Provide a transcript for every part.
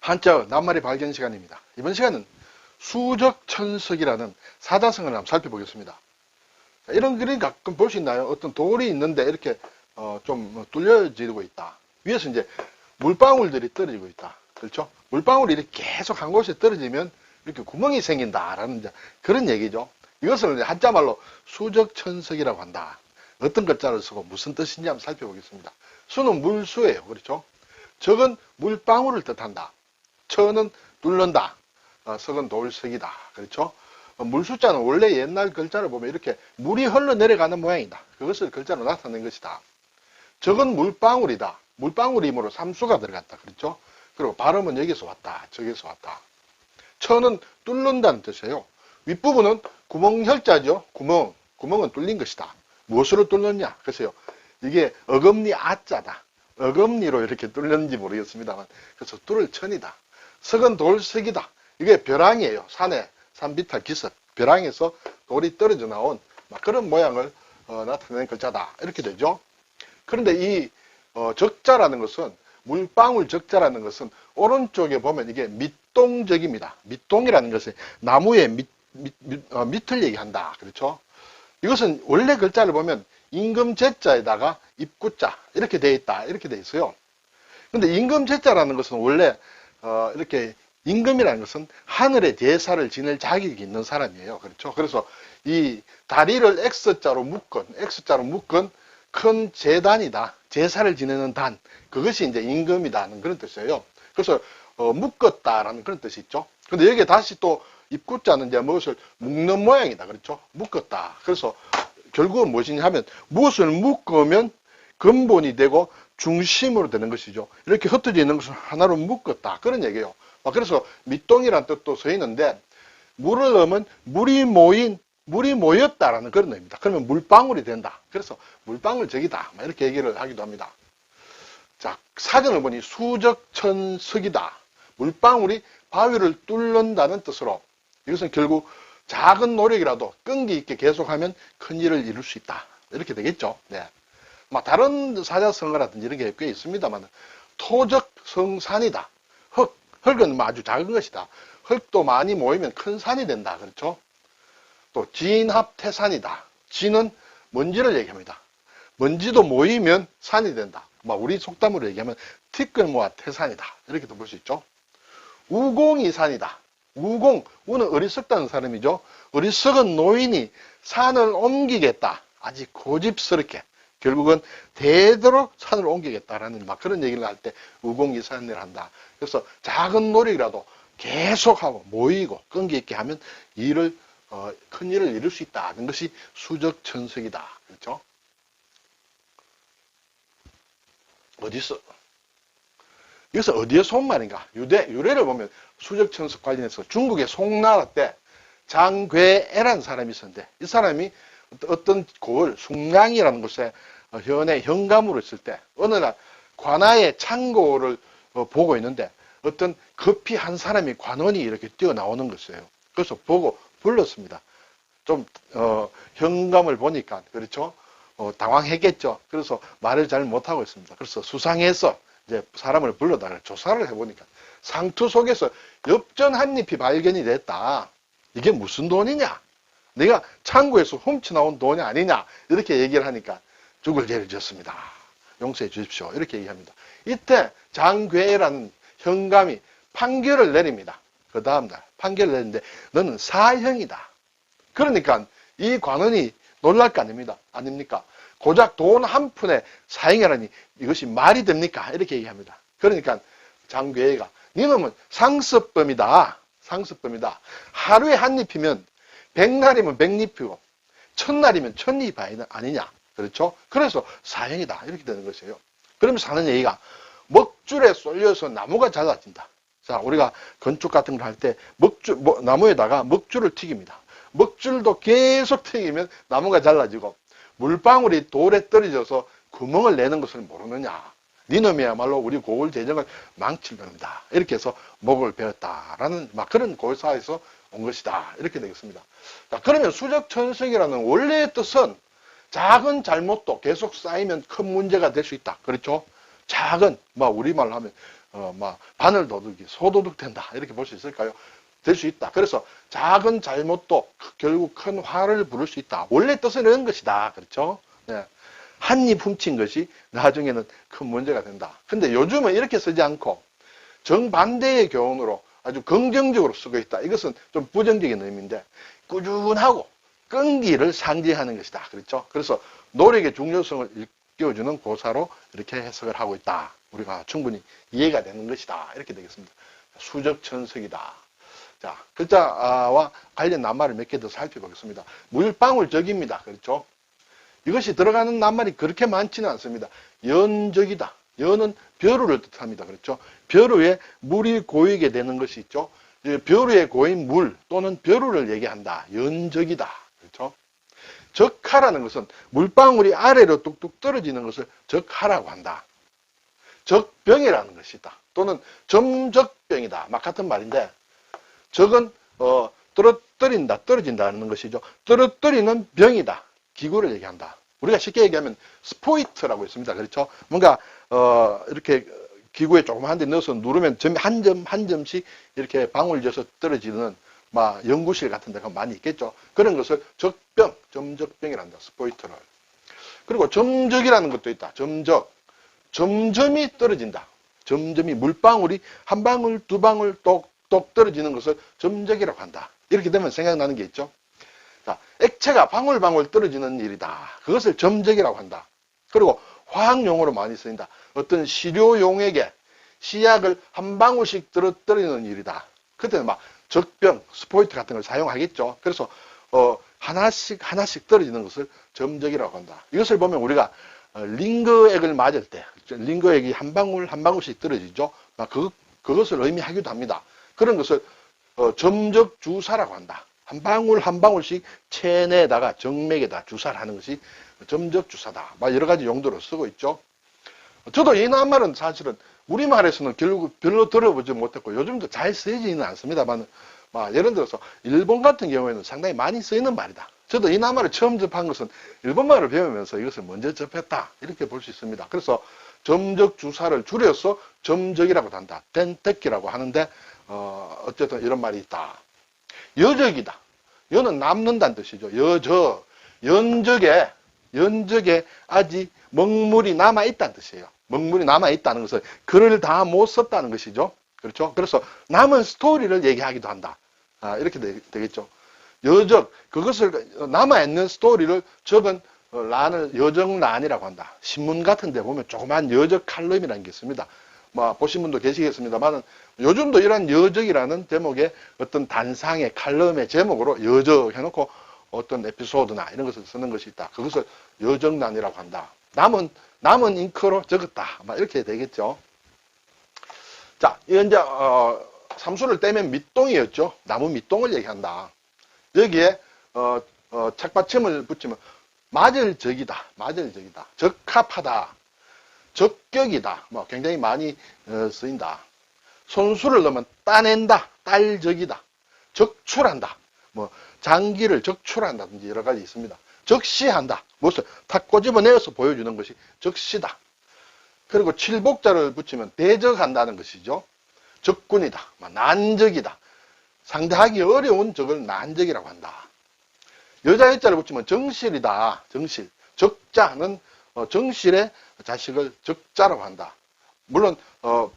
한자 낱말의 발견 시간입니다. 이번 시간은 수적천석이라는 사자성어를 한번 살펴보겠습니다. 이런 그림 가끔 볼 수 있나요? 어떤 돌이 있는데 이렇게 좀 뚫려지고 있다. 위에서 이제 물방울들이 떨어지고 있다. 그렇죠? 물방울이 이렇게 계속 한 곳에 떨어지면 이렇게 구멍이 생긴다라는 이제 그런 얘기죠. 이것을 한자말로 수적천석이라고 한다. 어떤 글자를 쓰고 무슨 뜻인지 한번 살펴보겠습니다. 수는 물수예요. 그렇죠? 적은 물방울을 뜻한다. 천은 뚫는다. 석은 돌석이다. 그렇죠? 물수자는 원래 옛날 글자를 보면 이렇게 물이 흘러내려가는 모양이다. 그것을 글자로 나타낸 것이다. 적은 물방울이다. 물방울이므로 삼수가 들어갔다. 그렇죠? 그리고 발음은 여기서 왔다. 저기서 왔다. 천은 뚫는다는 뜻이에요. 윗부분은 구멍혈자죠. 구멍은 뚫린 것이다. 무엇으로 뚫느냐? 글쎄요. 이게 어금니 아자다. 어금니로 이렇게 뚫렸는지 모르겠습니다만. 그래서 뚫을 천이다. 석은 돌석이다. 이게 벼랑이에요. 산비탈 기석. 벼랑에서 돌이 떨어져 나온 그런 모양을 나타내는 글자다. 이렇게 되죠. 그런데 이 적자라는 것은, 물방울 적자라는 것은 오른쪽에 보면 이게 밑동적입니다. 밑동이라는 것은 나무의 밑을 얘기한다. 그렇죠? 이것은 원래 글자를 보면 임금제자에다가 입구자 이렇게 되어 있다. 이렇게 되어 있어요. 근데 임금제자라는 것은 원래 이렇게 임금이라는 것은 하늘의 제사를 지낼 자격이 있는 사람이에요. 그렇죠? 그래서 이 다리를 X자로 묶은 큰 제단이다. 제사를 지내는 단. 그것이 이제 임금이다는 그런 뜻이에요. 그래서 묶었다라는 그런 뜻이 있죠. 근데 여기에 다시 또 입구자는 이제 무엇을 묶는 모양이다. 그렇죠? 묶었다. 그래서 결국은 무엇이냐 하면 무엇을 묶으면 근본이 되고 중심으로 되는 것이죠. 이렇게 흩어져 있는 것을 하나로 묶었다. 그런 얘기예요. 그래서 밑동이라는 뜻도 써 있는데, 물을 넣으면 물이 모였다라는 그런 의미입니다. 그러면 물방울이 된다. 그래서 물방울적이다. 이렇게 얘기를 하기도 합니다. 자, 사전을 보니 수적천석이다. 물방울이 바위를 뚫는다는 뜻으로, 이것은 결국 작은 노력이라도 끈기 있게 계속하면 큰 일을 이룰 수 있다. 이렇게 되겠죠. 네. 다른 사자성어라든지 이런 게 꽤 있습니다만, 토적성산이다. 흙은 아주 작은 것이다. 흙도 많이 모이면 큰 산이 된다. 그렇죠? 또 진합태산이다. 진은 먼지를 얘기합니다. 먼지도 모이면 산이 된다. 우리 속담으로 얘기하면 티끌 모아 태산이다. 이렇게도 볼 수 있죠. 우공이산이다. 우는 어리석다는 사람이죠. 어리석은 노인이 산을 옮기겠다. 아주 고집스럽게. 결국은 대대로 산을 옮기겠다라는 그런 얘기를 할 때 우공이산을 한다. 그래서 작은 노력이라도 계속하고 모이고 끈기 있게 하면 큰 일을 이룰 수 있다는 것이 수적천석이다. 그렇죠? 이것은 어디에서 온 말인가? 유래를 보면 수적천석 관련해서 중국의 송나라 때 장괴애라는 사람이 있었는데, 이 사람이 어떤 고을, 숭량이라는 곳에 현에 현감으로 있을 때 어느 날 관아의 창고를 보고 있는데 어떤 급히 한 사람이 관원이 이렇게 뛰어나오는 것이에요. 그래서 보고 불렀습니다. 좀 현감을 보니까, 그렇죠? 당황했겠죠. 그래서 말을 잘 못하고 있습니다. 그래서 수상해서 이제 사람을 불러다가 조사를 해보니까 상투 속에서 엽전 한 잎이 발견이 됐다. 이게 무슨 돈이냐? 내가 창고에서 훔쳐나온 돈이 아니냐? 이렇게 얘기를 하니까 죽을 죄를 지었습니다. 용서해 주십시오. 이렇게 얘기합니다. 이때 장괴라는 현감이 판결을 내립니다. 그 다음날 판결을 내리는데 너는 사형이다. 그러니까 이 관원이 놀랄 거 아닙니까? 고작 돈 한 푼에 사형이라니 이것이 말이 됩니까? 이렇게 얘기합니다. 그러니까 장괴가 니놈은 상습범이다. 하루에 한 입이면 100날이면 100입이고 1000날이면 1000입 아니냐. 그렇죠? 그래서 사형이다. 이렇게 되는 것이에요. 그러면서 하는 얘기가 먹줄에 쏠려서 나무가 잘라진다. 자, 우리가 건축 같은 걸 할 때 나무에다가 먹줄을 튀깁니다. 먹줄도 계속 튀기면 나무가 잘라지고 물방울이 돌에 떨어져서 구멍을 내는 것을 모르느냐. 니놈이야말로 우리 고을 재정을 망칠 겁니다. 이렇게 해서 목을 베었다라는 그런 고사에서 온 것이다. 이렇게 되겠습니다. 자, 그러면 수적천석이라는 원래의 뜻은 작은 잘못도 계속 쌓이면 큰 문제가 될 수 있다. 그렇죠? 작은, 우리말로 하면, 바늘 도둑이 소도둑 된다. 이렇게 볼 수 있을까요? 될 수 있다. 그래서 작은 잘못도 결국 큰 화를 부를 수 있다. 원래 뜻은 이런 것이다. 그렇죠? 네. 한입 훔친 것이 나중에는 큰 문제가 된다. 근데 요즘은 이렇게 쓰지 않고 정반대의 교훈으로 아주 긍정적으로 쓰고 있다. 이것은 좀 부정적인 의미인데 꾸준하고 끈기를 상징하는 것이다. 그렇죠? 그래서 노력의 중요성을 일깨워주는 고사로 이렇게 해석을 하고 있다. 우리가 충분히 이해가 되는 것이다. 이렇게 되겠습니다. 수적천석이다. 자, 글자와 관련 낱말을 몇 개 더 살펴보겠습니다. 물방울적입니다. 그렇죠? 이것이 들어가는 낱말이 그렇게 많지는 않습니다. 연적이다. 연은 벼루를 뜻합니다. 그렇죠? 벼루에 물이 고이게 되는 것이 있죠. 벼루에 고인 물 또는 벼루를 얘기한다. 연적이다. 그렇죠? 적하라는 것은 물방울이 아래로 뚝뚝 떨어지는 것을 적하라고 한다. 적병이라는 것이다. 또는 점적병이다. 막 같은 말인데 적은 떨어뜨린다, 떨어진다는 것이죠. 떨어뜨리는 병이다. 기구를 얘기한다. 우리가 쉽게 얘기하면 스포이트라고 있습니다. 그렇죠? 뭔가 이렇게 기구에 조그만 데 넣어서 누르면 점이 한 점씩 이렇게 방울 져서 떨어지는 연구실 같은 데가 많이 있겠죠. 그런 것을 적병, 점적병이란다. 스포이트를. 그리고 점적이라는 것도 있다. 점적. 점점이 떨어진다. 점점이 물방울이 한 방울, 두 방울 똑똑 떨어지는 것을 점적이라고 한다. 이렇게 되면 생각나는 게 있죠. 자, 액체가 방울방울 떨어지는 일이다. 그것을 점적이라고 한다. 그리고 화학용어로 많이 쓰인다. 어떤 시료용액에 시약을 한 방울씩 떨어뜨리는 일이다. 그때는 적병, 스포이트 같은 걸 사용하겠죠. 그래서 하나씩 떨어지는 것을 점적이라고 한다. 이것을 보면 우리가 링거액을 맞을 때 링거액이 한 방울 한 방울씩 떨어지죠. 그것을 의미하기도 합니다. 그런 것을 점적 주사라고 한다. 한 방울 한 방울씩 체내에다가 정맥에다 주사를 하는 것이 점적 주사다. 여러 가지 용도로 쓰고 있죠. 저도 이 낱말은 사실은 우리말에서는 결국 별로 들어보지 못했고 요즘도 잘 쓰이지는 않습니다만 예를 들어서 일본 같은 경우에는 상당히 많이 쓰이는 말이다. 저도 이 낱말을 처음 접한 것은 일본말을 배우면서 이것을 먼저 접했다. 이렇게 볼 수 있습니다. 그래서 점적 주사를 줄여서 점적이라고 한다. 덴텍이라고 하는데 어쨌든 이런 말이 있다. 여적이다. 여는 남는다는 뜻이죠. 여적. 연적에 아직 먹물이 남아있다는 뜻이에요. 먹물이 남아있다는 것은 글을 다 못 썼다는 것이죠. 그렇죠? 그래서 남은 스토리를 얘기하기도 한다. 이렇게 되겠죠. 여적, 그것을 남아있는 스토리를 적은 란을 여적란이라고 한다. 신문 같은 데 보면 조그만 여적 칼럼이라는 게 있습니다. 보신 분도 계시겠습니다만 요즘도 이런 여적이라는 제목의 어떤 단상의 칼럼의 제목으로 여적 해놓고 어떤 에피소드나 이런 것을 쓰는 것이 있다. 그것을 여적란이라고 한다. 남은 잉크로 적었다. 이렇게 되겠죠. 자, 이제 삼수를 떼면 밑동이었죠. 나무 밑동을 얘기한다. 여기에 착받침을 붙이면 맞을적이다. 맞을적이다. 적합하다. 적격이다. 굉장히 많이 쓰인다. 손수를 넣으면 따낸다. 딸적이다. 적출한다. 장기를 적출한다든지 여러 가지 있습니다. 적시한다. 무엇을 탁 꼬집어내어서 보여주는 것이 적시다. 그리고 칠복자를 붙이면 대적한다는 것이죠. 적군이다. 난적이다. 상대하기 어려운 적을 난적이라고 한다. 여자 여자를 붙이면 정실이다. 정실. 적자는 정실의 자식을 적자라고 한다. 물론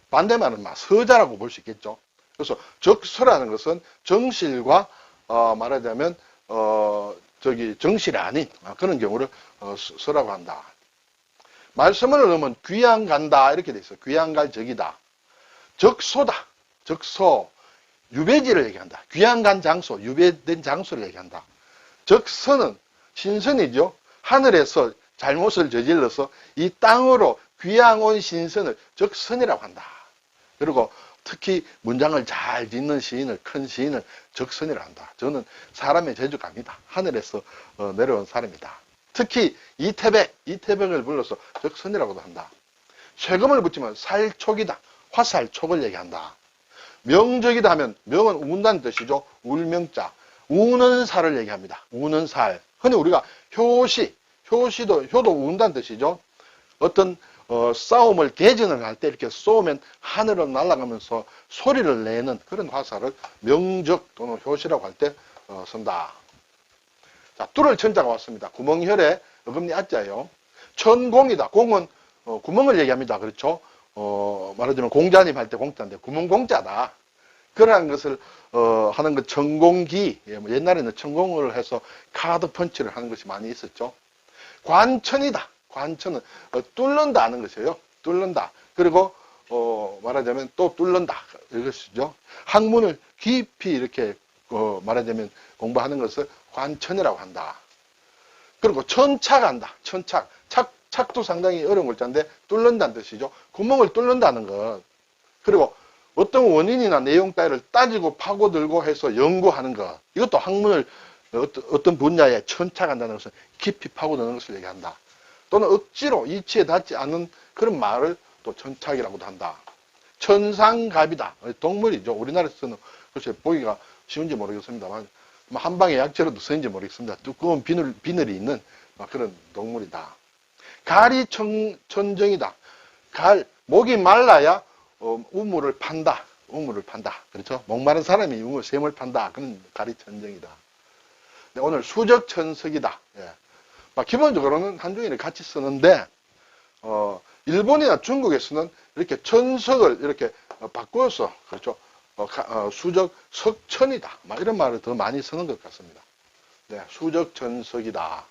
반대말은 서자라고 볼 수 있겠죠. 그래서 적서라는 것은 정실과 말하자면 정실이 아닌 그런 경우를 서라고 한다. 말씀을 넣으면 귀양 간다 이렇게 돼 있어요. 귀양 갈 적이다. 적소다. 적소. 유배지를 얘기한다. 귀양 간 장소, 유배된 장소를 얘기한다. 적선은 신선이죠. 하늘에서 잘못을 저질러서 이 땅으로 귀양 온 신선을 적선이라고 한다. 그리고 특히 문장을 잘 짓는 시인을, 큰 시인을 적선이라고 한다. 저는 사람의 재주갑니다. 하늘에서 내려온 사람이다. 특히 이태백을 불러서 적선이라고도 한다. 쇠금을 붙이면 살촉이다. 화살촉을 얘기한다. 명적이다 하면 명은 운다는 뜻이죠. 울명자. 우는 살을 얘기합니다. 우는 살. 흔히 우리가 효도 운다는 뜻이죠. 어떤 싸움을 개전을 할 때 이렇게 쏘면 하늘로 날아가면서 소리를 내는 그런 화살을 명적 또는 효시라고 할 때 쓴다. 자, 뚫을 천자가 왔습니다. 구멍혈에 어금니 아자예요. 천공이다. 공은 구멍을 얘기합니다. 그렇죠? 말하자면 공자님 할 때 공자인데 구멍 공자다. 그러한 것을 하는 것 천공기. 뭐 옛날에는 천공을 해서 카드 펀치를 하는 것이 많이 있었죠. 관천이다. 관천은 뚫는다 하는 것이에요. 뚫는다. 그리고 말하자면 또 뚫는다. 이것이죠. 학문을 깊이 이렇게 말하자면 공부하는 것을 관천이라고 한다. 그리고 천착한다. 천착. 착도 상당히 어려운 글자인데 뚫는다는 뜻이죠. 구멍을 뚫는다는 것. 그리고 어떤 원인이나 내용 따위를 따지고 파고들고 해서 연구하는 것. 이것도 학문을 어떤 분야에 천착한다는 것은 깊이 파고드는 것을 얘기한다. 또는 억지로 이치에 닿지 않는 그런 말을 또 천착이라고도 한다. 천상갑이다. 동물이죠. 우리나라에서는 글쎄 보기가 쉬운지 모르겠습니다만 한방에 약재로도 쓰인지 모르겠습니다. 두꺼운 비늘이 있는 그런 동물이다. 갈이 천정이다. 목이 말라야 우물을 판다. 우물을 판다. 그렇죠? 목마른 사람이 샘을 판다. 그런 갈이 천정이다. 네, 오늘 수적천석이다. 예. 기본적으로는 한중일을 같이 쓰는데 일본이나 중국에서는 이렇게 천석을 이렇게 바꾸어서 그렇죠. 수적 석천이다. 이런 말을 더 많이 쓰는 것 같습니다. 네, 수적천석이다.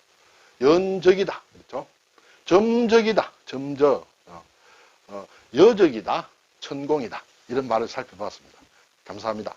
연적이다. 그렇죠? 점적이다. 점적. 여적이다. 천공이다. 이런 말을 살펴봤습니다. 감사합니다.